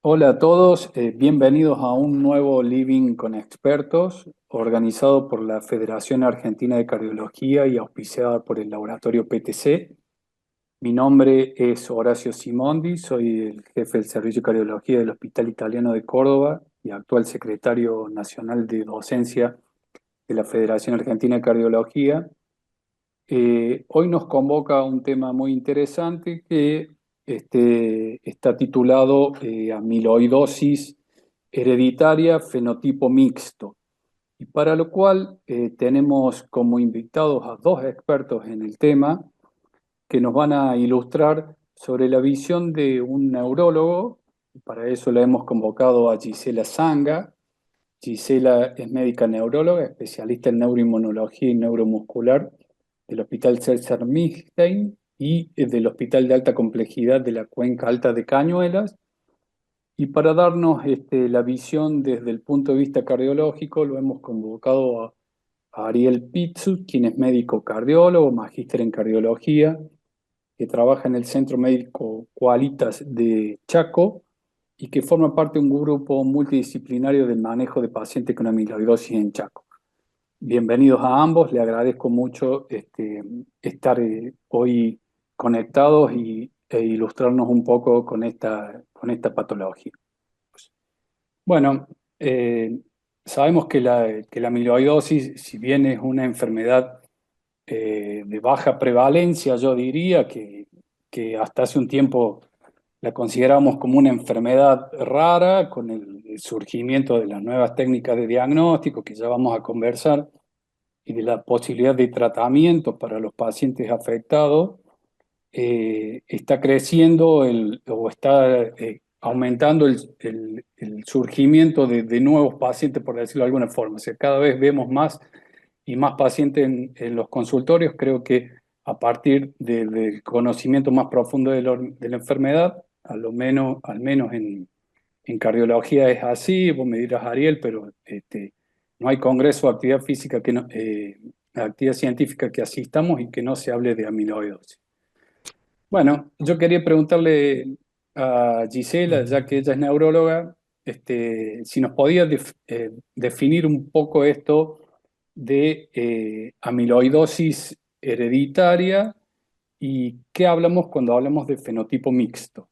Hola a todos, bienvenidos a un nuevo Living con Expertos, organizado por la Federación Argentina de Cardiología y auspiciada por el laboratorio PTC. Mi nombre es Horacio Simondi, soy el jefe del Servicio de Cardiología del Hospital Italiano de Córdoba y actual secretario nacional de docencia de la Federación Argentina de Cardiología. Hoy nos convoca un tema muy interesante que está titulado Amiloidosis hereditaria, fenotipo mixto. Y para lo cual tenemos como invitados a dos expertos en el tema que nos van a ilustrar sobre la visión de un neurólogo. Para eso la hemos convocado a Gisela Zanga. Gisela es médica neuróloga, especialista en neuroinmunología y neuromuscular del Hospital César Milstein y del Hospital de Alta Complejidad de la Cuenca Alta de Cañuelas. Y para darnos la visión desde el punto de vista cardiológico, lo hemos convocado a Ariel Pizzu, quien es médico cardiólogo, magíster en cardiología, que trabaja en el Centro Médico Qualitas de Chaco y que forma parte de un grupo multidisciplinario del manejo de pacientes con amiloidosis en Chaco. Bienvenidos a ambos, le agradezco mucho estar hoy conectados e ilustrarnos un poco con esta patología. Bueno, sabemos que la amiloidosis, si bien es una enfermedad de baja prevalencia, yo diría que hasta hace un tiempo la consideramos como una enfermedad rara, con el surgimiento de las nuevas técnicas de diagnóstico que ya vamos a conversar y de la posibilidad de tratamiento para los pacientes afectados. Está creciendo o está aumentando el surgimiento de nuevos pacientes, por decirlo de alguna forma. O sea, cada vez vemos más y más pacientes en los consultorios. Creo que a partir del conocimiento más profundo de la enfermedad, al menos en cardiología es así. Vos me dirás, Ariel, pero no hay congreso de actividad física actividad científica que asistamos y que no se hable de amiloidosis. Bueno, yo quería preguntarle a Gisela, ya que ella es neuróloga, si nos podía definir un poco esto de amiloidosis hereditaria y qué hablamos cuando hablamos de fenotipo mixto.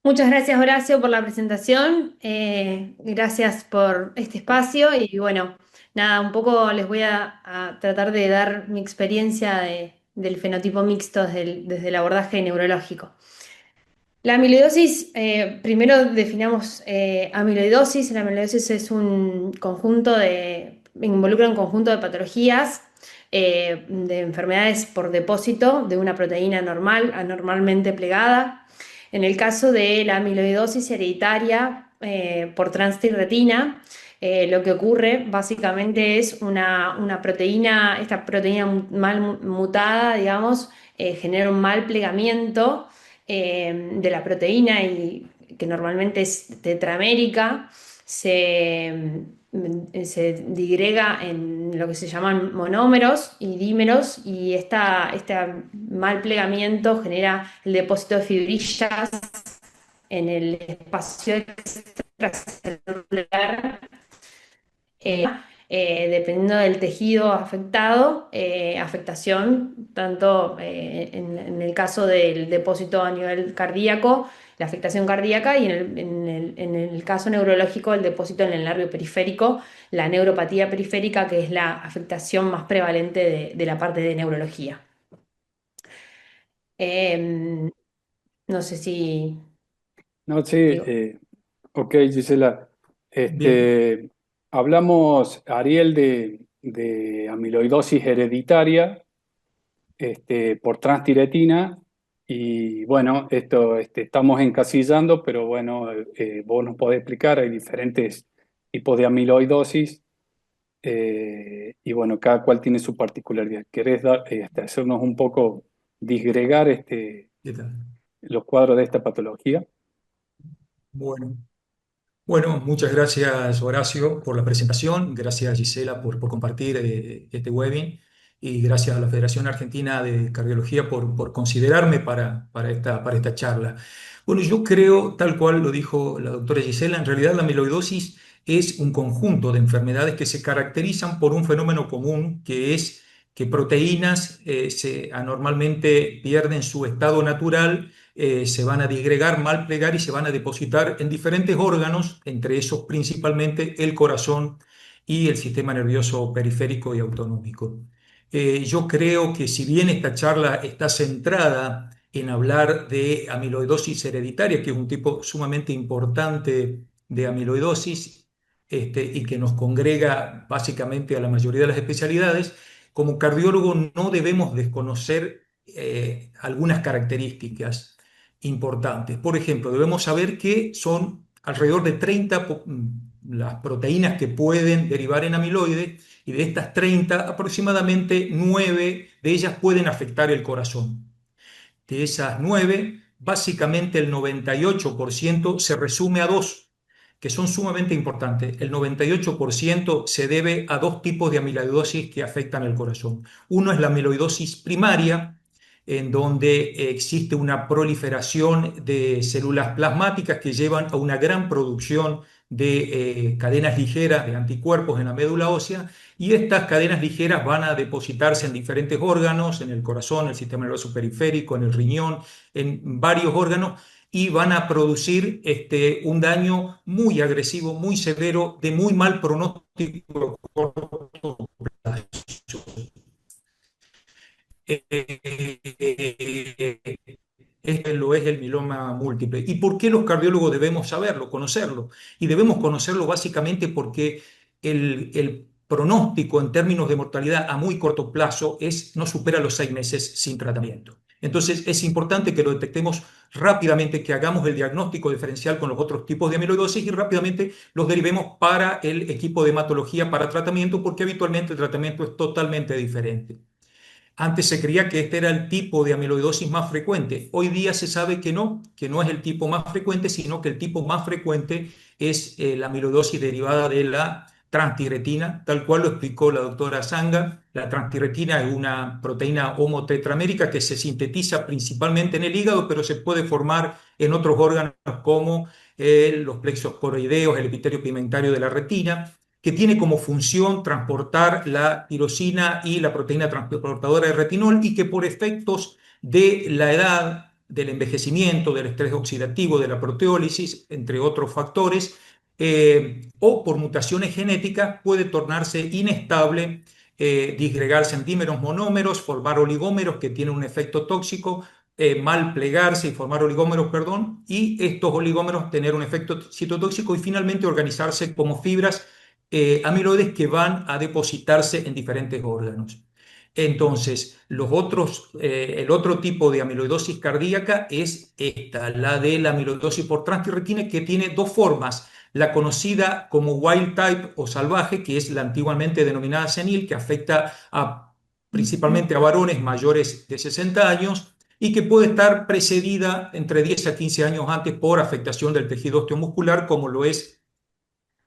Muchas gracias, Horacio, por la presentación. Gracias por este espacio y bueno, nada, un poco les voy a tratar de dar mi experiencia del fenotipo mixto desde el abordaje neurológico. La amiloidosis, primero definamos amiloidosis. La amiloidosis es un conjunto involucra un conjunto de patologías, de enfermedades por depósito de una proteína normal, anormalmente plegada. En el caso de la amiloidosis hereditaria por transtirretina, lo que ocurre básicamente es una proteína, esta proteína mal mutada, digamos, genera un mal plegamiento de la proteína y que normalmente es tetramérica, se digrega en lo que se llaman monómeros y dímeros, y este mal plegamiento genera el depósito de fibrillas en el espacio extracelular, eh, dependiendo del tejido afectado, afectación, tanto en el caso del depósito a nivel cardíaco, la afectación cardíaca, y en el caso neurológico, el depósito en el nervio periférico, la neuropatía periférica, que es la afectación más prevalente de la parte de neurología. Em, no sé si No, sí, digo. ok, Gisela. Bien, Hablamos, Ariel, de amiloidosis hereditaria por transtiretina. Y bueno, esto estamos encasillando, pero bueno, vos nos podés explicar, hay diferentes tipos de amiloidosis y bueno, cada cual tiene su particularidad. ¿Querés hacernos un poco disgregar ¿qué tal? los cuadros de esta patología? Bueno, bueno, muchas gracias Horacio por la presentación, gracias Gisela por compartir este webinar. y gracias a la Federación Argentina de Cardiología por considerarme para esta charla. Bueno, yo creo, tal cual lo dijo la doctora Gisela, en realidad la amiloidosis es un conjunto de enfermedades que se caracterizan por un fenómeno común, que es que proteínas anormalmente pierden su estado natural, se van a disgregar, mal plegar y se van a depositar en diferentes órganos, entre esos principalmente el corazón y el sistema nervioso periférico y autonómico. Yo creo que si bien esta charla está centrada en hablar de amiloidosis hereditaria, que es un tipo sumamente importante de amiloidosis, y que nos congrega básicamente a la mayoría de las especialidades, como cardiólogo no debemos desconocer algunas características importantes. Por ejemplo, debemos saber que son alrededor de 30 las proteínas que pueden derivar en amiloide, y de estas 30, aproximadamente 9 de ellas pueden afectar el corazón. De esas 9, básicamente el 98% se resume a dos, que son sumamente importantes. El 98% se debe a dos tipos de amiloidosis que afectan el corazón. Uno es la amiloidosis primaria, en donde existe una proliferación de células plasmáticas que llevan a una gran producción de cadenas ligeras de anticuerpos en la médula ósea, y estas cadenas ligeras van a depositarse en diferentes órganos, en el corazón, el sistema nervioso periférico, en el riñón, en varios órganos, y van a producir un daño muy agresivo, muy severo, de muy mal pronóstico a corto plazo. Este lo es el mieloma múltiple. ¿Y por qué los cardiólogos debemos saberlo, conocerlo? Y debemos conocerlo básicamente porque el pronóstico en términos de mortalidad a muy corto plazo no supera los 6 meses sin tratamiento. Entonces es importante que lo detectemos rápidamente, que hagamos el diagnóstico diferencial con los otros tipos de amiloidosis y rápidamente los derivemos para el equipo de hematología para tratamiento, porque habitualmente el tratamiento es totalmente diferente. Antes se creía que este era el tipo de amiloidosis más frecuente. Hoy día se sabe que no es el tipo más frecuente, sino que el tipo más frecuente es la amiloidosis derivada de la transtiretina, tal cual lo explicó la doctora Sanga. La transtiretina es una proteína homotetramérica que se sintetiza principalmente en el hígado, pero se puede formar en otros órganos como los plexos coroideos, el epitelio pigmentario de la retina, que tiene como función transportar la tirosina y la proteína transportadora de retinol, y que por efectos de la edad, del envejecimiento, del estrés oxidativo, de la proteólisis, entre otros factores, o por mutaciones genéticas, puede tornarse inestable, disgregarse en dímeros monómeros, formar oligómeros que tienen un efecto tóxico, mal plegarse y formar oligómeros, perdón, y estos oligómeros tener un efecto citotóxico y finalmente organizarse como fibras amiloides que van a depositarse en diferentes órganos. Entonces, el otro tipo de amiloidosis cardíaca es esta, la de la amiloidosis por transtiratina, que tiene dos formas. La conocida como wild type o salvaje, que es la antiguamente denominada senil, que afecta principalmente a varones mayores de 60 años y que puede estar precedida entre 10 a 15 años antes por afectación del tejido osteomuscular, como lo es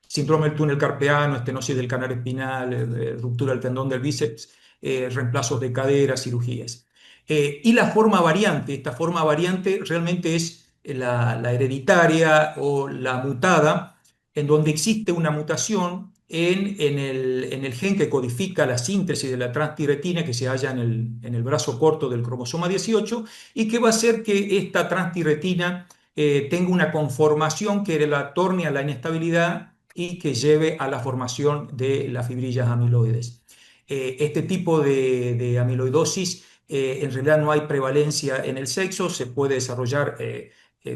síndrome del túnel carpeano, estenosis del canal espinal, ruptura del tendón del bíceps, reemplazos de cadera, cirugías. Y la forma variante, esta forma variante realmente es la hereditaria o la mutada, en donde existe una mutación en el gen que codifica la síntesis de la transtiretina que se halla en el brazo corto del cromosoma 18, y que va a hacer que esta transtiretina tenga una conformación que la torne a la inestabilidad y que lleve a la formación de las fibrillas amiloides. Este tipo de amiloidosis, en realidad no hay prevalencia en el sexo, se puede desarrollar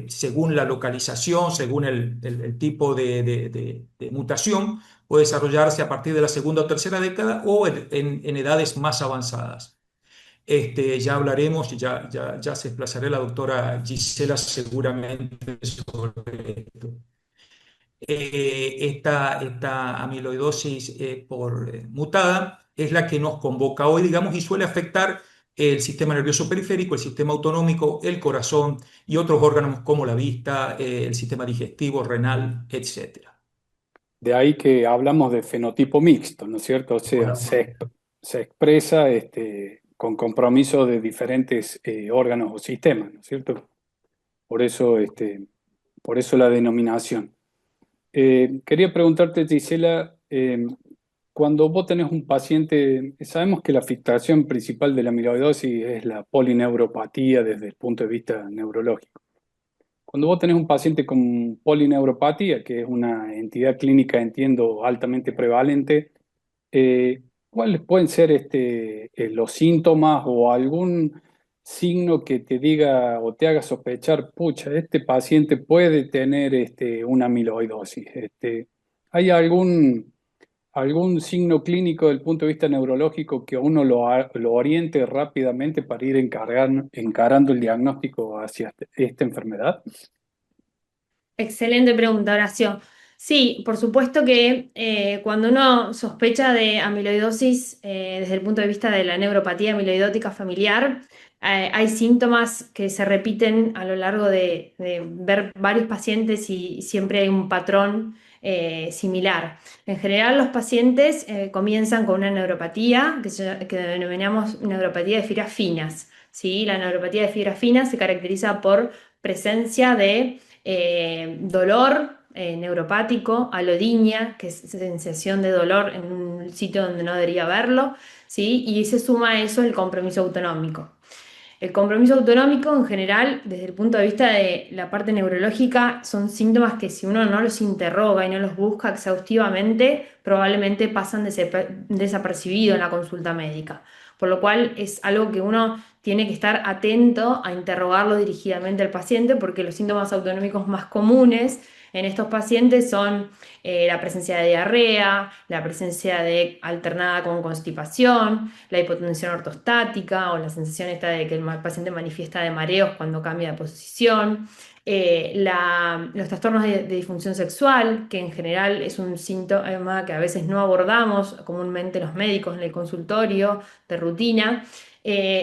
según la localización, según el tipo de mutación, puede desarrollarse a partir de la segunda o tercera década o en edades más avanzadas. Ya hablaremos, ya se desplazará la doctora Gisela seguramente sobre esto. Esta amiloidosis mutada es la que nos convoca hoy, digamos, y suele afectar el sistema nervioso periférico, el sistema autonómico, el corazón y otros órganos como la vista, el sistema digestivo, renal, etcétera. De ahí que hablamos de fenotipo mixto, ¿no es cierto? O sea, Bueno, se expresa con compromiso de diferentes órganos o sistemas, ¿no es cierto? Por eso, por eso la denominación. Quería preguntarte, Gisela, cuando vos tenés un paciente, sabemos que la afectación principal de la amiloidosis es la polineuropatía desde el punto de vista neurológico. Cuando vos tenés un paciente con polineuropatía, que es una entidad clínica, entiendo, altamente prevalente, ¿cuáles pueden ser los síntomas o algún signo que te diga o te haga sospechar, pucha, este paciente puede tener una amiloidosis? ¿Hay algún signo clínico del punto de vista neurológico que uno lo oriente rápidamente para ir encarando el diagnóstico hacia esta enfermedad? Excelente pregunta, Horacio. Sí, por supuesto que cuando uno sospecha de amiloidosis desde el punto de vista de la neuropatía amiloidótica familiar, hay síntomas que se repiten a lo largo de ver varios pacientes y siempre hay un patrón similar. En general, los pacientes comienzan con una neuropatía que denominamos neuropatía de fibras finas. ¿Sí? La neuropatía de fibras finas se caracteriza por presencia de dolor neuropático, alodinia, que es sensación de dolor en un sitio donde no debería haberlo, ¿sí? Y se suma a eso el compromiso autonómico. El compromiso autonómico en general, desde el punto de vista de la parte neurológica, son síntomas que si uno no los interroga y no los busca exhaustivamente, probablemente pasan desapercibidos en la consulta médica. Por lo cual es algo que uno tiene que estar atento a interrogarlo dirigidamente al paciente porque los síntomas autonómicos más comunes en estos pacientes son la presencia de diarrea, la presencia de alternada con constipación, la hipotensión ortostática o la sensación esta de que el paciente manifiesta de mareos cuando cambia de posición, los trastornos de disfunción sexual, que en general es un síntoma que a veces no abordamos comúnmente los médicos en el consultorio de rutina.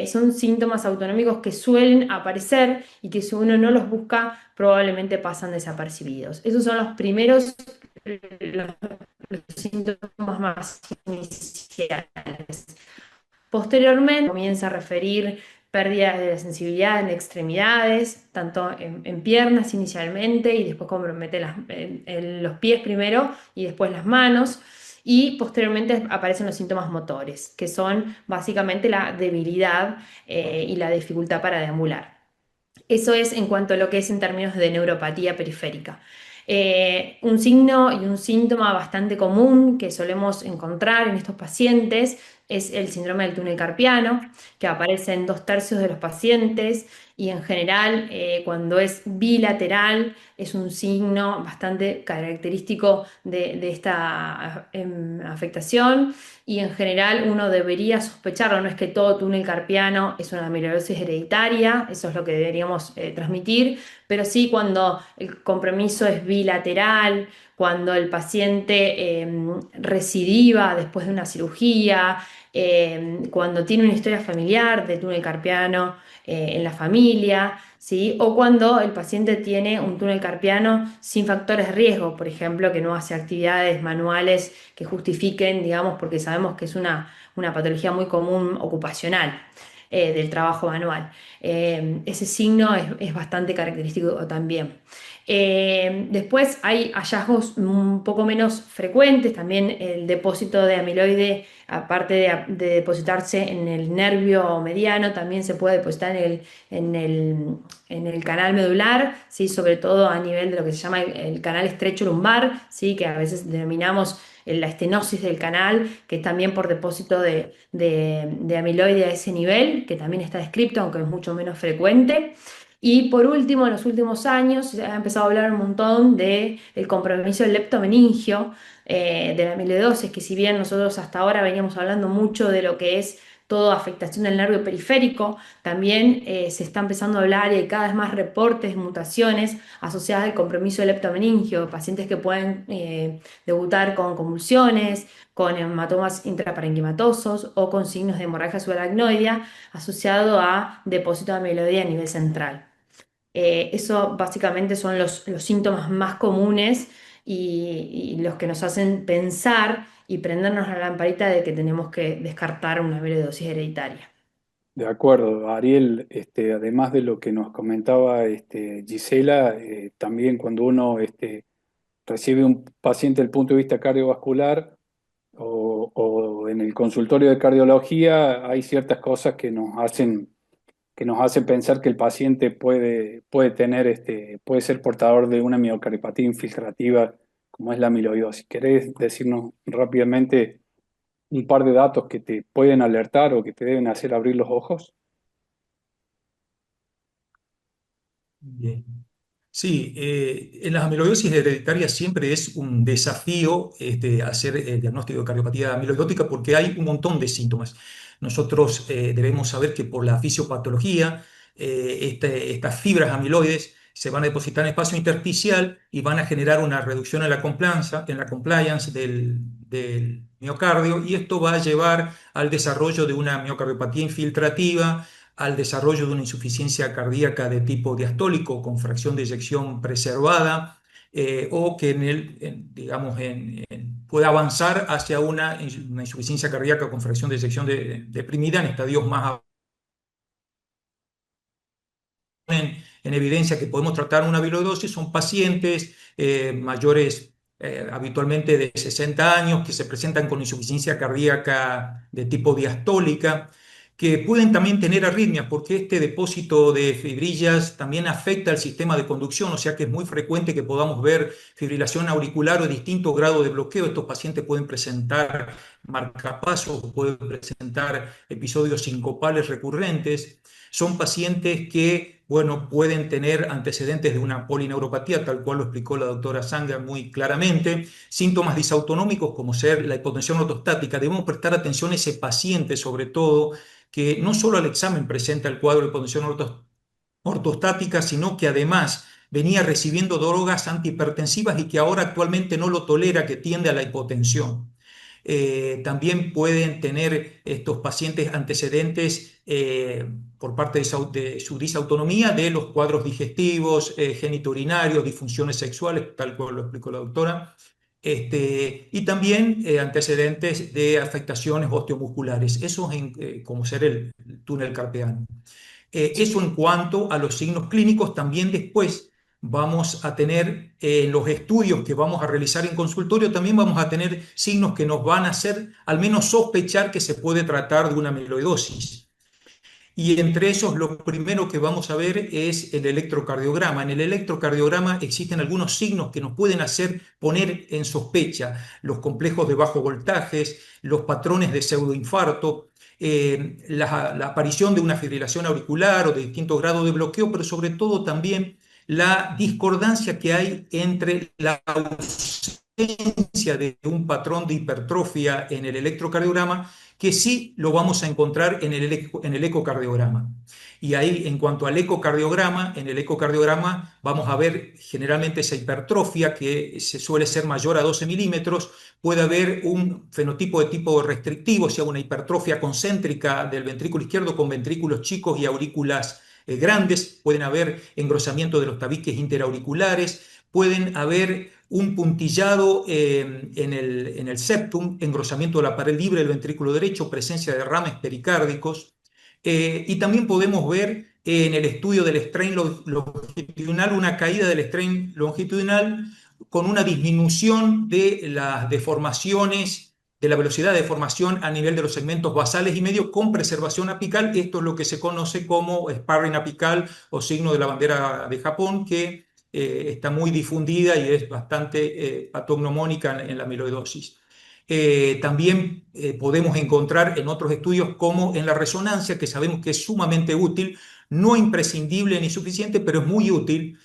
Son síntomas autonómicos que suelen aparecer y que si uno no los busca probablemente pasan desapercibidos. Esos son los primeros, los, los síntomas más iniciales. Posteriormente comienza a referir pérdida de la sensibilidad en extremidades, tanto en piernas inicialmente y después compromete en los pies primero y después las manos. Y posteriormente aparecen los síntomas motores, que son básicamente la debilidad y la dificultad para deambular. Eso es en cuanto a lo que es en términos de neuropatía periférica. Un signo y un síntoma bastante común que solemos encontrar en estos pacientes es el síndrome del túnel carpiano, que aparece en 2/3 de los pacientes y en general cuando es bilateral es un signo bastante característico de esta afectación y en general uno debería sospecharlo, no es que todo túnel carpiano es una amiloidosis hereditaria, eso es lo que deberíamos transmitir, pero sí cuando el compromiso es bilateral, cuando el paciente recidiva después de una cirugía, cuando tiene una historia familiar de túnel carpiano en la familia, ¿sí? O cuando el paciente tiene un túnel carpiano sin factores de riesgo, por ejemplo, que no hace actividades manuales que justifiquen, digamos, porque sabemos que es una patología muy común ocupacional. Del trabajo manual. Ese signo es bastante característico también. Después hay hallazgos un poco menos frecuentes, también el depósito de amiloide, aparte de depositarse en el nervio mediano, también se puede depositar en el, en el canal medular, ¿sí? Sobre todo a nivel de lo que se llama el canal estrecho lumbar, ¿sí? Que a veces denominamos la estenosis del canal, que es también por depósito de amiloide a ese nivel, que también está descrito, aunque es mucho menos frecuente. Y por último, en los últimos años se ha empezado a hablar un montón del compromiso del leptomeningio, de la amiloidosis, que si bien nosotros hasta ahora veníamos hablando mucho de lo que es toda afectación del nervio periférico, también se está empezando a hablar y hay cada vez más reportes de mutaciones asociadas al compromiso del leptomeningio, pacientes que pueden debutar con convulsiones, con hematomas intraparenquimatosos o con signos de hemorragia subaracnoidea asociado a depósito de amiloide a nivel central. Eso básicamente son los síntomas más comunes y los que nos hacen pensar y prendernos la lamparita de que tenemos que descartar una amiloidosis hereditaria. De acuerdo, Ariel, además de lo que nos comentaba Gisela, también cuando uno recibe un paciente desde el punto de vista cardiovascular o en el consultorio de cardiología, hay ciertas cosas que nos hacen pensar que el paciente puede tener, puede ser portador de una miocardiopatía infiltrativa, como es la amiloidosis. ¿Querés decirnos rápidamente un par de datos que te pueden alertar o que te deben hacer abrir los ojos? Bien. Sí, en las amiloidosis hereditarias siempre es un desafío hacer el diagnóstico de cardiopatía amiloidótica porque hay un montón de síntomas. Nosotros debemos saber que por la fisiopatología, estas fibras amiloides se van a depositar en espacio intersticial y van a generar una reducción en la compliance del miocardio, y esto va a llevar al desarrollo de una miocardiopatía infiltrativa, al desarrollo de una insuficiencia cardíaca de tipo diastólico con fracción de eyección preservada, o que digamos, pueda avanzar hacia una insuficiencia cardíaca con fracción de eyección deprimida en estadios más en evidencia que podemos tratar una amiloidosis. Son pacientes mayores, habitualmente de 60 años, que se presentan con insuficiencia cardíaca de tipo diastólica, que pueden también tener arritmias, porque este depósito de fibrillas también afecta al sistema de conducción, o sea que es muy frecuente que podamos ver fibrilación auricular o distintos grados de bloqueo. Estos pacientes pueden presentar marcapasos, pueden presentar episodios sincopales recurrentes. Son pacientes que, bueno, pueden tener antecedentes de una polineuropatía, tal cual lo explicó la doctora Sanger muy claramente, síntomas disautonómicos como ser la hipotensión ortostática. Debemos prestar atención a ese paciente, sobre todo, que no solo al examen presenta el cuadro de hipotensión ortostática, sino que además venía recibiendo drogas antihipertensivas y que ahora actualmente no lo tolera, que tiende a la hipotensión. También pueden tener estos pacientes antecedentes por parte de su disautonomía de los cuadros digestivos, genitourinarios, disfunciones sexuales, tal cual lo explicó la doctora. Y también antecedentes de afectaciones osteomusculares, eso como ser el túnel carpiano. Eso en cuanto a los signos clínicos. También después vamos a tener los estudios que vamos a realizar en consultorio, también vamos a tener signos que nos van a hacer al menos sospechar que se puede tratar de una amiloidosis. Y entre esos, lo primero que vamos a ver es el electrocardiograma. En el electrocardiograma existen algunos signos que nos pueden hacer poner en sospecha: los complejos de bajo voltajes, los patrones de pseudoinfarto, la aparición de una fibrilación auricular o de distintos grados de bloqueo, pero sobre todo también la discordancia que hay entre la ausencia de un patrón de hipertrofia en el electrocardiograma, que sí lo vamos a encontrar en el ecocardiograma. Y ahí, en cuanto al ecocardiograma, en el ecocardiograma vamos a ver generalmente esa hipertrofia que se suele ser mayor a 12 milímetros. Puede haber un fenotipo de tipo restrictivo, o sea, una hipertrofia concéntrica del ventrículo izquierdo con ventrículos chicos y aurículas grandes. Pueden haber engrosamiento de los tabiques interauriculares, pueden haber un puntillado en el septum, engrosamiento de la pared libre del ventrículo derecho, presencia de derrames pericárdicos. Y también podemos ver en el estudio del strain longitudinal una caída del strain longitudinal con una disminución de las deformaciones, de la velocidad de deformación a nivel de los segmentos basales y medio, con preservación apical. Esto es lo que se conoce como sparring apical o signo de la bandera de Japón, que está muy difundida y es bastante patognomónica en la amiloidosis. También podemos encontrar en otros estudios, como en la resonancia, que sabemos que es sumamente útil, no imprescindible ni suficiente, pero es muy útil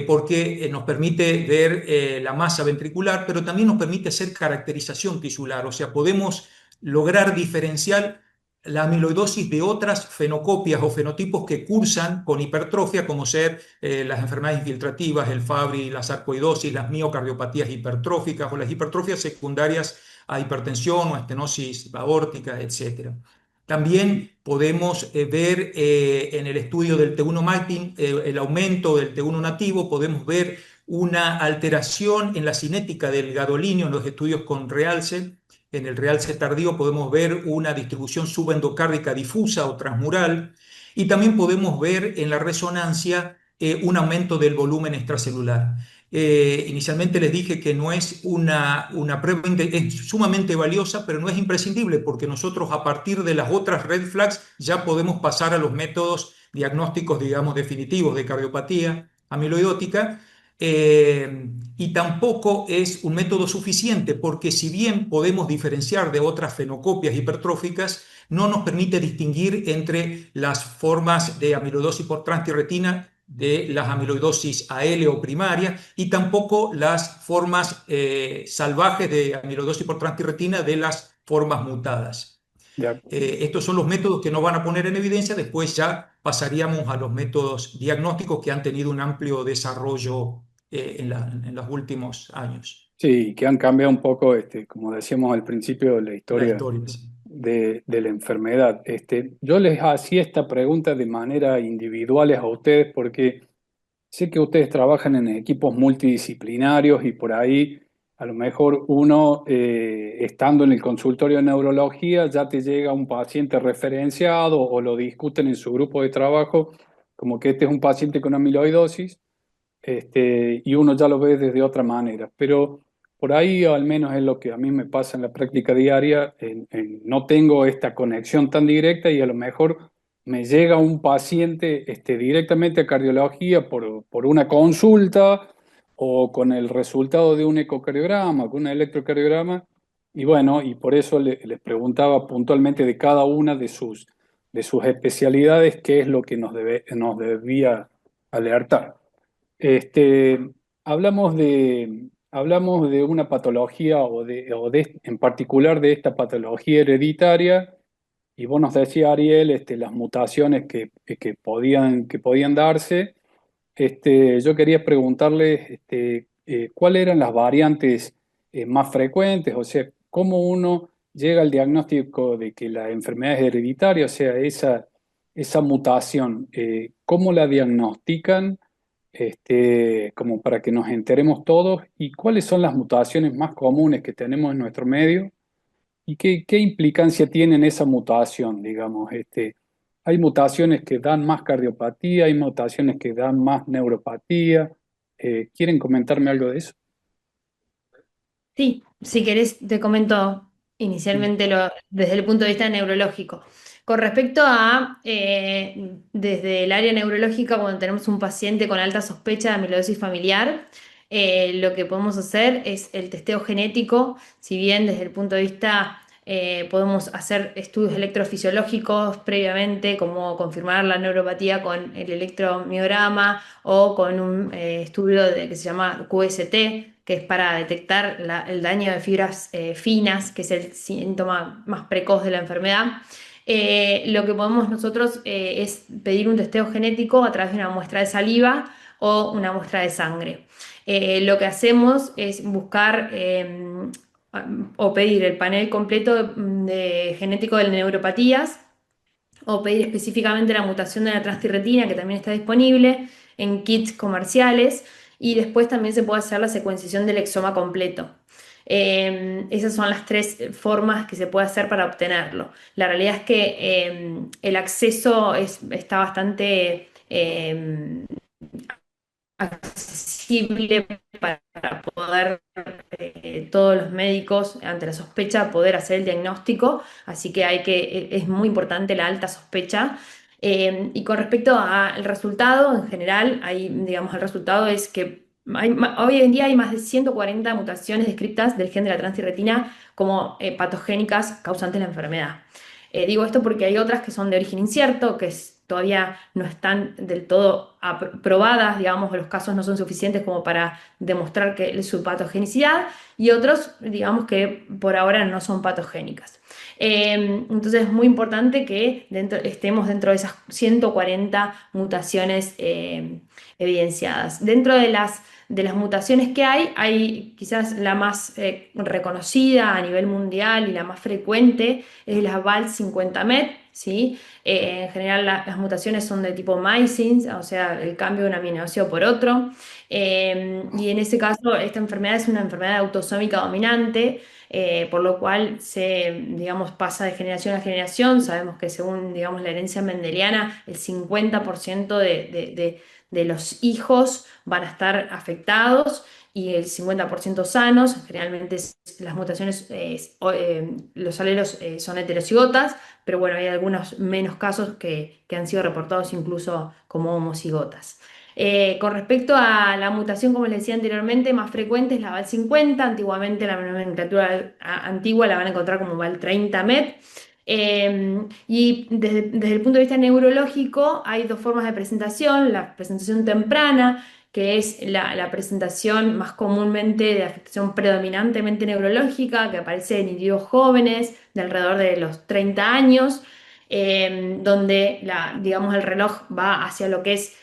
porque nos permite ver la masa ventricular, pero también nos permite hacer caracterización tisular, o sea, podemos lograr diferenciar la amiloidosis de otras fenocopias o fenotipos que cursan con hipertrofia, como ser las enfermedades infiltrativas, el Fabry, la sarcoidosis, las miocardiopatías hipertróficas o las hipertrofias secundarias a hipertensión o a estenosis aórtica, etc. También podemos ver en el estudio del T1 mapping el aumento del T1 nativo. Podemos ver una alteración en la cinética del gadolinio en los estudios con realce. En el realce tardío podemos ver una distribución subendocárdica difusa o transmural, y también podemos ver en la resonancia un aumento del volumen extracelular. Inicialmente les dije que no es una prueba, es sumamente valiosa, pero no es imprescindible, porque nosotros a partir de las otras red flags ya podemos pasar a los métodos diagnósticos, digamos, definitivos de cardiopatía amiloidótica. Y tampoco es un método suficiente, porque si bien podemos diferenciar de otras fenocopias hipertróficas, no nos permite distinguir entre las formas de amiloidosis por transtirretina de las amiloidosis AL o primaria, y tampoco las formas salvajes de amiloidosis por transtirretina de las formas mutadas. Ya. Estos son los métodos que nos van a poner en evidencia. Después ya pasaríamos a los métodos diagnósticos, que han tenido un amplio desarrollo en los últimos años. Sí, que han cambiado un poco, como decíamos al principio, la La historia historia. de la enfermedad. Yo les hacía esta pregunta de manera individuales a ustedes porque sé que ustedes trabajan en equipos multidisciplinarios y por ahí a lo mejor uno, estando en el consultorio de neurología, ya te llega un paciente referenciado o lo discuten en su grupo de trabajo, como que este es un paciente con amiloidosis, y uno ya lo ve desde otra manera. Pero por ahí, al menos es lo que a mí me pasa en la práctica diaria, no tengo esta conexión tan directa y a lo mejor me llega un paciente, directamente a cardiología por una consulta o con el resultado de un ecocardiograma, con un electrocardiograma. Y bueno, y por eso les preguntaba puntualmente de cada una de sus especialidades qué es lo que nos debía alertar. Este, hablamos de una patología en particular de esta patología hereditaria, y vos nos decías, Ariel, las mutaciones que podían darse. Yo quería preguntarles, cuáles eran las variantes más frecuentes, o sea, cómo uno llega al diagnóstico de que la enfermedad es hereditaria, o sea, esa mutación, cómo la diagnostican, como para que nos enteremos todos, y cuáles son las mutaciones más comunes que tenemos en nuestro medio, y qué implicancia tiene esa mutación, digamos. Hay mutaciones que dan más cardiopatía, hay mutaciones que dan más neuropatía. ¿Quieren comentarme algo de eso? Sí, si querés te comento Mm. inicialmente desde el punto de vista neurológico. Con respecto a, desde el área neurológica, cuando tenemos un paciente con alta sospecha de amiloidosis familiar, lo que podemos hacer es el testeo genético. Si bien desde el punto de vista, podemos hacer estudios electrofisiológicos previamente, como confirmar la neuropatía con el electromiograma o con un estudio que se llama QST, que es para detectar el daño de fibras finas, que es el síntoma más precoz de la enfermedad. Lo que podemos nosotros, es pedir un testeo genético a través de una muestra de saliva o una muestra de sangre. Lo que hacemos es buscar, o pedir el panel completo genético de neuropatías, o pedir específicamente la mutación de la transtirretina, que también está disponible en kits comerciales, y después también se puede hacer la secuenciación del exoma completo. Esas son las tres formas que se puede hacer para obtenerlo. La realidad es que, el acceso está bastante accesible para poder, todos los médicos ante la sospecha poder hacer el diagnóstico, así que es muy importante la alta sospecha. Y con respecto al resultado, en general, digamos, el resultado es que hoy en día hay más de 140 mutaciones descritas del gen de la transtirretina como patogénicas causantes de la enfermedad. Digo esto porque hay otras que son de origen incierto, todavía no están del todo probadas, digamos, los casos no son suficientes como para demostrar su patogenicidad, y otros, digamos, que por ahora no son patogénicas. Entonces es muy importante que estemos dentro de esas 140 mutaciones evidenciadas. Dentro de las mutaciones que hay quizás la más reconocida a nivel mundial y la más frecuente es la VAL50MET. ¿sí? En general las mutaciones son de tipo missense, o sea, el cambio de un aminoácido por otro. Y en ese caso, esta enfermedad es una enfermedad autosómica dominante, por lo cual se, digamos, pasa de generación a generación. Sabemos que según, digamos, la herencia mendeliana, el 50% de los hijos van a estar afectados y el 50% sanos. Generalmente las mutaciones, los alelos son heterocigotas, pero bueno, hay algunos menos casos que han sido reportados incluso como homocigotas. Con respecto a la mutación, como les decía anteriormente, más frecuente es la VAL50. Antiguamente la nomenclatura antigua la van a encontrar como VAL30-MET. Y desde el punto de vista neurológico hay dos formas de presentación: la presentación temprana, que es la presentación más comúnmente de afectación predominantemente neurológica, que aparece en individuos jóvenes de alrededor de los 30 años, donde digamos, el reloj va hacia lo que es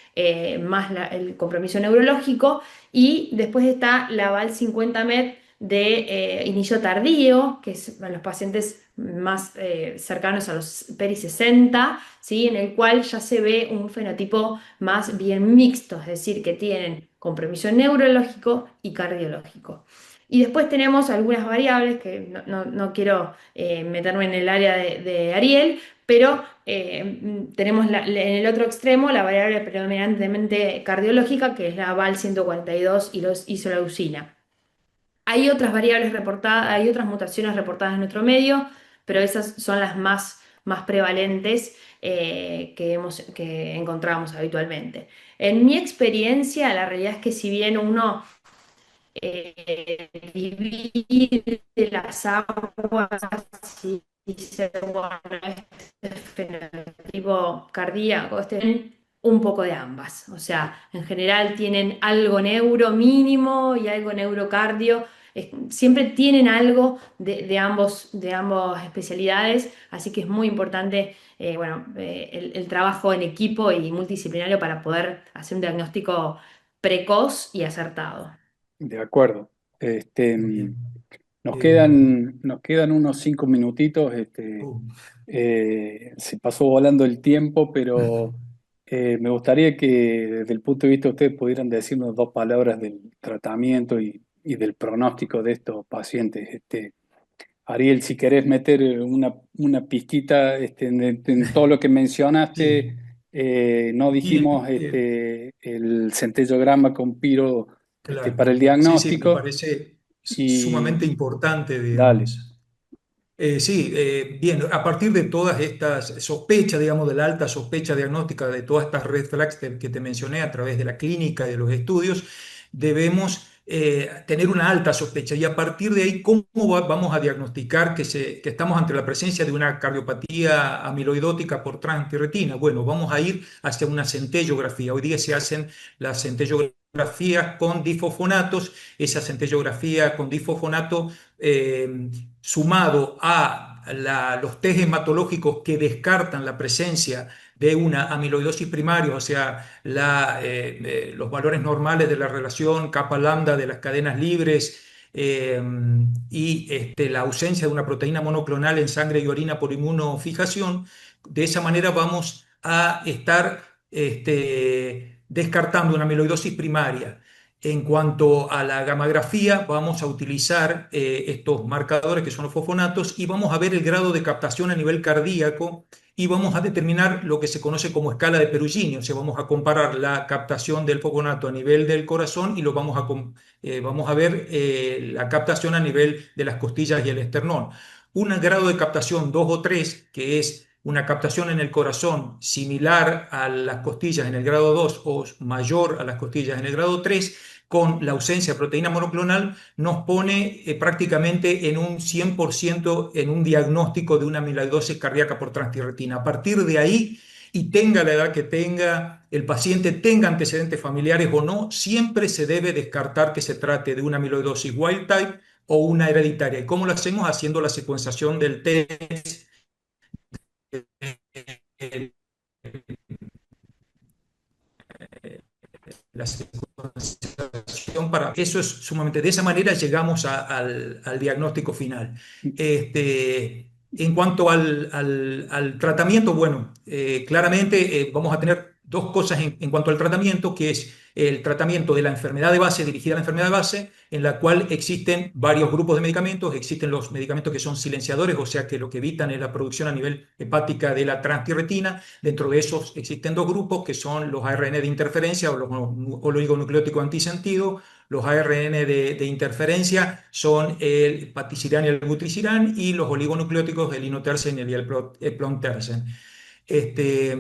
más el compromiso neurológico. Y después está la VAL50-MET de inicio tardío, que es en los pacientes más cercanos a los peri 60, ¿sí? En el cual ya se ve un fenotipo más bien mixto, es decir, que tienen compromiso neurológico y cardiológico. Y después tenemos algunas variables que no quiero meterme en el área de Ariel, pero tenemos en el otro extremo la variable predominantemente cardiológica, que es la VAL142 y los isoleucina. Hay otras variables reportadas, hay otras mutaciones reportadas en nuestro medio, pero esas son las más prevalentes que encontramos habitualmente. En mi experiencia, la realidad es que si bien uno divide las aguas y dice, bueno, este fenotipo cardíaco, un poco de ambas. O sea, en general tienen algo neuro mínimo y algo neurocardio. Siempre tienen algo de ambas especialidades, así que es muy importante, bueno, el trabajo en equipo y multidisciplinario para poder hacer un diagnóstico precoz y acertado. De acuerdo. Este, Muy bien. nos quedan unos 5 minutitos. Uh, Se pasó volando el tiempo, pero me gustaría que desde el punto de vista de ustedes pudieran decirnos 2 palabras del tratamiento y del pronóstico de estos pacientes. Ariel, si querés meter una pistita en todo lo que mencionaste, sí. no Y dijimos el centellograma con Piro claro, para el sí, sí, me diagnóstico parece y sumamente importante, dale. digamos. Sí, bien, a partir de todas estas sospechas, digamos, de la alta sospecha diagnóstica, de todas estas red flags que te mencioné a través de la clínica y de los estudios, debemos tener una alta sospecha y a partir de ahí, ¿cómo vamos a diagnosticar que estamos ante la presencia de una cardiopatía amiloidótica por transtierretina? Bueno, vamos a ir hacia una centellografía. Hoy día se hacen las centellografías con difosfonatos. Esa centellografía con difosfonato sumado a los test hematológicos que descartan la presencia de una amiloidosis primaria, o sea, los valores normales de la relación kappa lambda de las cadenas libres eh, y la ausencia de una proteína monoclonal en sangre y orina por inmunofijación. De esa manera vamos a estar descartando una amiloidosis primaria. En cuanto a la gammagrafía, vamos a utilizar estos marcadores que son los fosfonatos y vamos a ver el grado de captación a nivel cardíaco y vamos a determinar lo que se conoce como escala de Perugini, o sea, vamos a comparar la captación del fosfonato a nivel del corazón y vamos a ver la captación a nivel de las costillas y el esternón. Un grado de captación 2 o 3, que es una captación en el corazón similar a las costillas en el grado 2 o mayor a las costillas en el grado 3, con la ausencia de proteína monoclonal, nos pone prácticamente en un 100% en un diagnóstico de una amiloidosis cardíaca por transtierretina. A partir de ahí, y tenga la edad que tenga, el paciente tenga antecedentes familiares o no, siempre se debe descartar que se trate de una amiloidosis wild type o una hereditaria. ¿Y cómo lo hacemos? Haciendo la secuenciación del test, la secuenciación para eso de esa manera llegamos al diagnóstico final. Este, En cuanto al tratamiento, bueno, claramente vamos a tener dos cosas en cuanto al tratamiento, que es el tratamiento de la enfermedad de base, dirigida a la enfermedad de base, en la cual existen varios grupos de medicamentos. Existen los medicamentos que son silenciadores, o sea que lo que evitan es la producción a nivel hepática de la transtirretina. Dentro de esos existen dos grupos, que son los ARN de interferencia o los oligonucleóticos antisentido. Los ARN de interferencia son el patisiran y el butiricirán, y los oligonucleóticos el inotersen y el eplontersen. Este,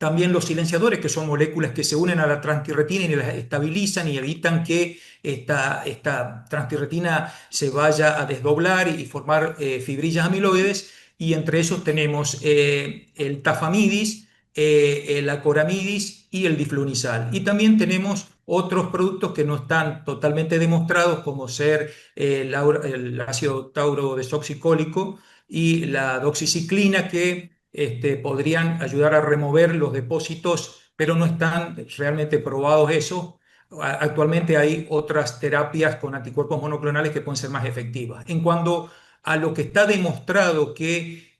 También los silenciadores, que son moléculas que se unen a la transtirretina y las estabilizan y evitan que esta transtirretina se vaya a desdoblar y formar fibrillas amiloides. Y entre esos tenemos el tafamidis, el acoramidis y el diflunisal. Y también tenemos otros productos que no están totalmente demostrados, como ser el ácido tauro desoxicólico y la doxiciclina, que podrían ayudar a remover los depósitos, pero no están realmente probados eso. Actualmente hay otras terapias con anticuerpos monoclonales que pueden ser más efectivas. En cuanto a lo que está demostrado que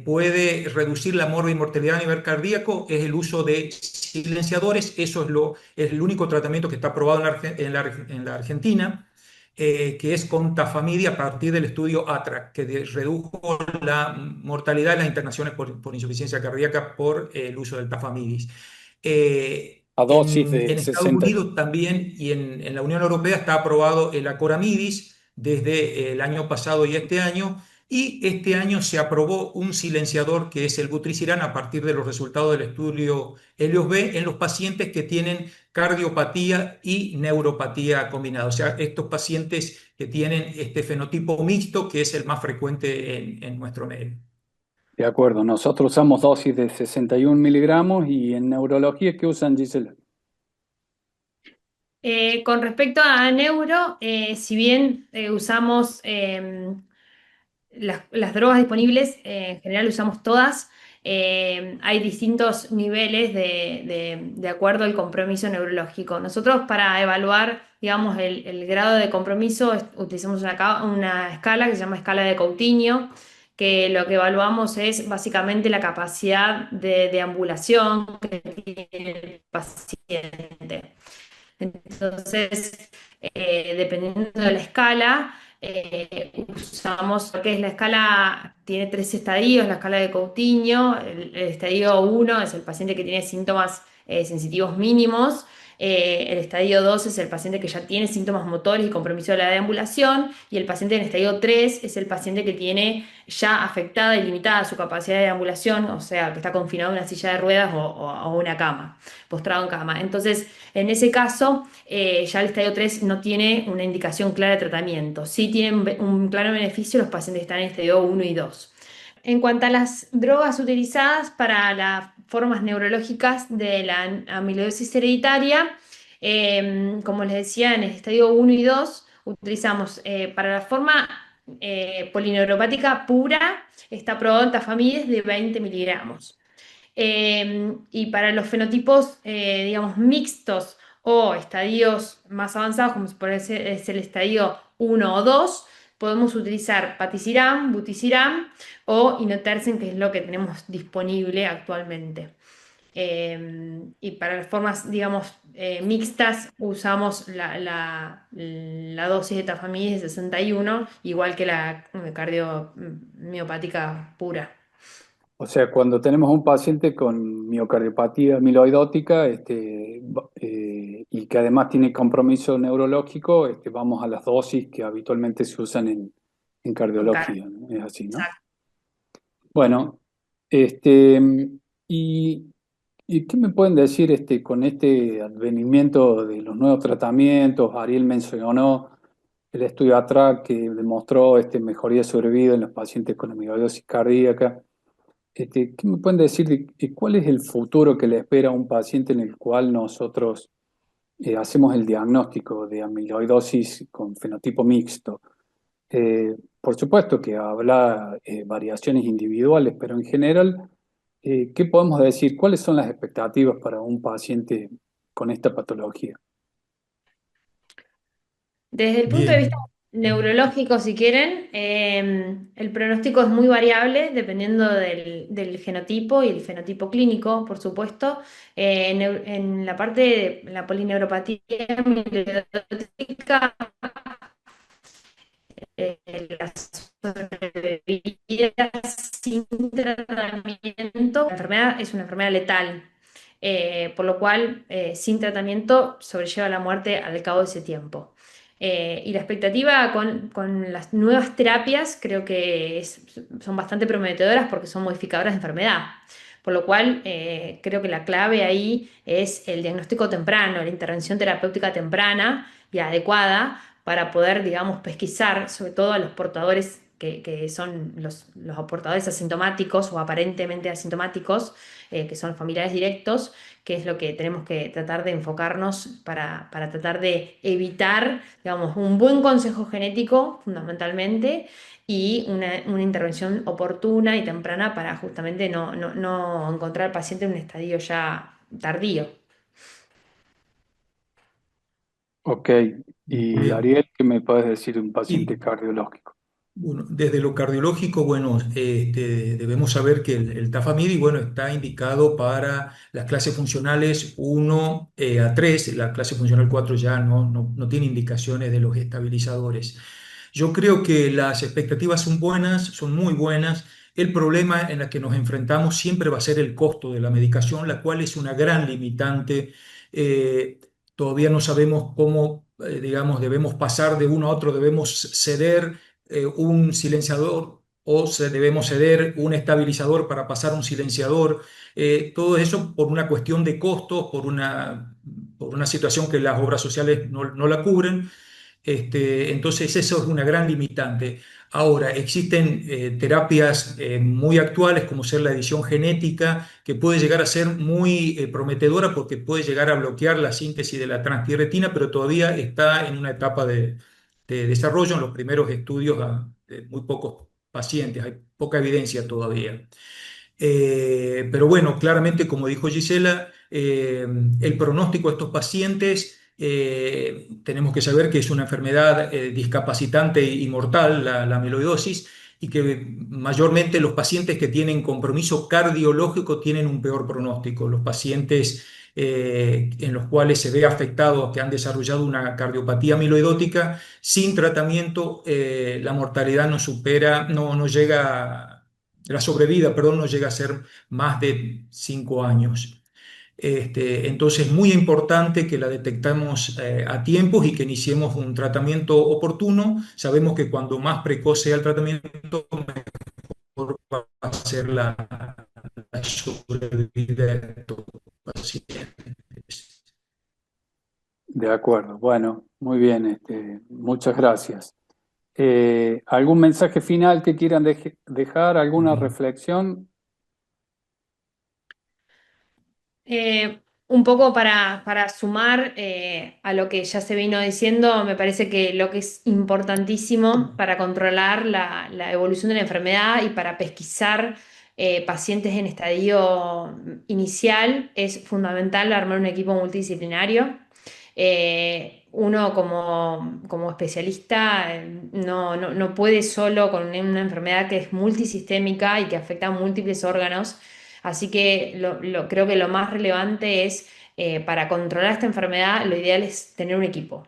puede reducir la mortalidad a nivel cardíaco, es el uso de silenciadores. Eso es el único tratamiento que está aprobado en la Argentina, que es con tafamidis a partir del estudio ATRAC, que redujo la mortalidad de las internaciones por insuficiencia cardíaca por el uso del tafamidis. A dosis de En Estados 60. Unidos también y en la Unión Europea está aprobado el acoramidis desde el año pasado y este año. Y este año se aprobó un silenciador, que es el butiricirán, a partir de los resultados del estudio Helios-B en los pacientes que tienen cardiopatía y neuropatía combinada. O sea, estos pacientes que tienen este fenotipo mixto, que es el más frecuente en nuestro medio. De acuerdo, nosotros usamos dosis de 61 miligramos y en neurología, ¿qué usan, Gisela? Con respecto a neuro, si bien usamos las drogas disponibles, en general usamos todas, hay distintos niveles de acuerdo al compromiso neurológico. Nosotros, para evaluar, digamos, el grado de compromiso, utilizamos una escala que se llama escala de Coutinho, que lo que evaluamos es básicamente la capacidad de deambulación que tiene el paciente. Entonces, dependiendo de la escala, usamos lo que es la escala. Tiene tres estadios: la escala de Coutinho. El estadio 1 es el paciente que tiene síntomas sensitivos mínimos. El estadio 2 es el paciente que ya tiene síntomas motores y compromiso de la deambulación. Y el paciente en el estadio 3 es el paciente que tiene ya afectada y limitada su capacidad de deambulación, o sea, que está confinado en una silla de ruedas o una cama, postrado en cama. Entonces, en ese caso, ya el estadio 3 no tiene una indicación clara de tratamiento. Sí tienen un claro beneficio los pacientes que están en estadio 1 y 2. En cuanto a las drogas utilizadas para las formas neurológicas de la amiloidosis hereditaria, como les decía, en el estadio 1 y 2 utilizamos para la forma polineuropática pura, está aprobado el tafamidis de 20 miligramos. Y para los fenotipos, digamos, mixtos o estadios más avanzados, como puede ser es el estadio 1 o 2, podemos utilizar patisiran, butisiran o inotersen, que es lo que tenemos disponible actualmente. Y para las formas, digamos, mixtas, usamos la dosis de tafamidis de 61, igual que la cardiomiopática pura. O sea, cuando tenemos un paciente con miocardiopatía amiloidótica y que además tiene compromiso neurológico, vamos a las dosis que habitualmente se usan en cardiología, ¿no? Es así, ¿no? Exacto. Bueno, este, y, ¿y qué me pueden decir con este advenimiento de los nuevos tratamientos? Ariel mencionó el estudio ATRAC que demostró mejoría de sobrevida en los pacientes con amiloidosis cardíaca. ¿Qué me pueden decir de cuál es el futuro que le espera a un paciente en el cual nosotros hacemos el diagnóstico de amiloidosis con fenotipo mixto? Por supuesto que habrá variaciones individuales, pero en general, ¿qué podemos decir? ¿Cuáles son las expectativas para un paciente con esta patología? Desde el punto de vista Bien. neurológico, si quieren. El pronóstico es muy variable dependiendo del genotipo y el fenotipo clínico, por supuesto. En la parte de la polineuropatía amiloidótica, las sobrevividas sin tratamiento, la enfermedad es una enfermedad letal, por lo cual sin tratamiento sobrelleva la muerte al cabo de ese tiempo. Y la expectativa con las nuevas terapias creo que son bastante prometedoras porque son modificadoras de enfermedad. Por lo cual, creo que la clave ahí es el diagnóstico temprano, la intervención terapéutica temprana y adecuada para poder, digamos, pesquisar sobre todo a los portadores que son los portadores asintomáticos o aparentemente asintomáticos, que son los familiares directos, que es lo que tenemos que tratar de enfocarnos para tratar de evitar, digamos, un buen consejo genético fundamentalmente y una intervención oportuna y temprana para justamente no encontrar al paciente en un estadio ya tardío. Ok, Muy y bien. Ariel, ¿qué me puedes decir de un paciente Y cardiológico? bueno, desde lo cardiológico, bueno, debemos saber que el Tafamidis, bueno, está indicado para las clases funcionales 1 a 3. La clase funcional 4 ya no tiene indicaciones de los estabilizadores. Yo creo que las expectativas son buenas, son muy buenas. El problema en el que nos enfrentamos siempre va a ser el costo de la medicación, la cual es una gran limitante. Eh, Todavía no sabemos cómo, digamos, debemos pasar de uno a otro, debemos ceder un silenciador o debemos ceder un estabilizador para pasar a un silenciador. Todo eso por una cuestión de costos, por una situación que las obras sociales no la cubren. Entonces, eso es una gran limitante. Ahora, existen terapias muy actuales, como ser la edición genética, que puede llegar a ser muy prometedora porque puede llegar a bloquear la síntesis de la transtierretina, pero todavía está en una etapa de desarrollo en los primeros estudios de muy pocos pacientes, hay poca evidencia todavía. Pero bueno, claramente, como dijo Gisela, el pronóstico de estos pacientes, tenemos que saber que es una enfermedad discapacitante y mortal, la amiloidosis, y que mayormente los pacientes que tienen compromiso cardiológico tienen un peor pronóstico. Los pacientes en los cuales se ve afectados, que han desarrollado una cardiopatía amiloidótica, sin tratamiento, la mortalidad no supera, no llega la sobrevida, perdón, no llega a ser más de 5 años. Entonces, muy importante que la detectamos a tiempo y que iniciemos un tratamiento oportuno. Sabemos que cuando más precoz sea el tratamiento, mejor va a ser la sobrevida de estos pacientes. De acuerdo, bueno, muy bien, muchas gracias. ¿Algún mensaje final que quieran dejar? ¿Alguna reflexión? Un poco para sumar a lo que ya se vino diciendo, me parece que lo que es importantísimo para controlar la evolución de la enfermedad y para pesquisar pacientes en estadio inicial es fundamental armar un equipo multidisciplinario. Uno como especialista no puede solo con una enfermedad que es multisistémica y que afecta a múltiples órganos. Así que creo que lo más relevante es, para controlar esta enfermedad, lo ideal es tener un equipo.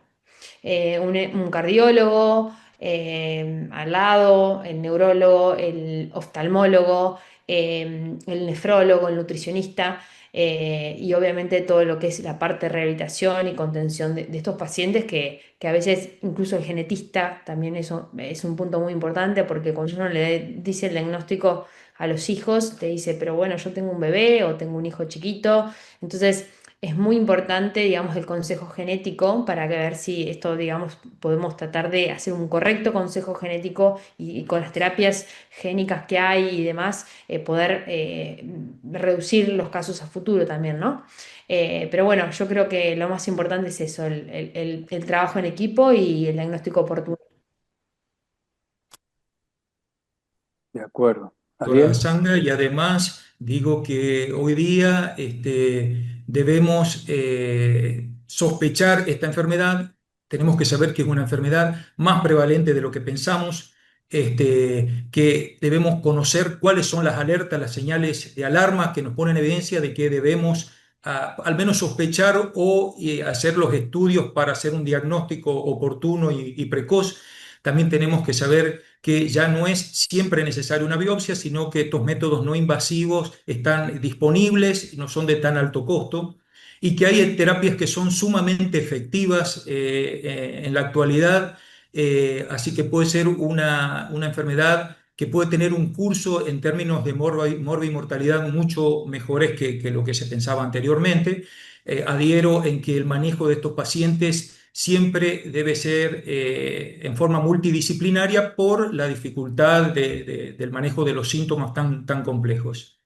Un cardiólogo al lado, el neurólogo, el oftalmólogo, el nefrólogo, el nutricionista, y obviamente todo lo que es la parte de rehabilitación y contención de estos pacientes que a veces incluso el genetista también eso es un punto muy importante porque cuando uno le dice el diagnóstico a los hijos, te dice, pero bueno, yo tengo un bebé o tengo un hijo chiquito, entonces es muy importante, digamos, el consejo genético para ver si esto, digamos, podemos tratar de hacer un correcto consejo genético y con las terapias génicas que hay y demás, poder reducir los casos a futuro también, ¿no? Pero bueno, yo creo que lo más importante es eso, el trabajo en equipo y el diagnóstico oportuno. De acuerdo. Doctora Ariel, Sandra, y además digo que hoy día debemos sospechar esta enfermedad tenemos que saber que es una enfermedad más prevalente de lo que pensamos, que debemos conocer cuáles son las alertas, las señales de alarma que nos ponen evidencia de que debemos al menos sospechar o hacer los estudios para hacer un diagnóstico oportuno y precoz. También tenemos que saber que ya no es siempre necesaria una biopsia, sino que estos métodos no invasivos están disponibles y no son de tan alto costo, y que hay terapias que son sumamente efectivas en la actualidad, así que puede ser una enfermedad que puede tener un curso en términos de morbi-mortalidad mucho mejores que lo que se pensaba anteriormente. Adhiero en que el manejo de estos pacientes siempre debe ser en forma multidisciplinaria por la dificultad del manejo de los síntomas tan complejos.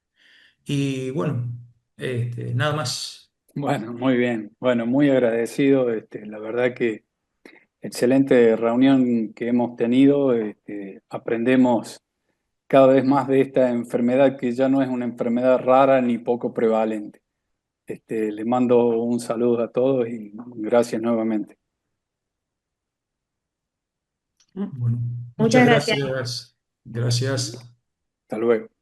Y bueno, nada más. Bueno, muy bien. Bueno, muy agradecido. La verdad que excelente reunión que hemos tenido. Aprendemos cada vez más de esta enfermedad que ya no es una enfermedad rara ni poco prevalente. Le mando un saludo a todos y gracias nuevamente. Bueno, muchas Muchas gracias. gracias. Gracias. Hasta luego.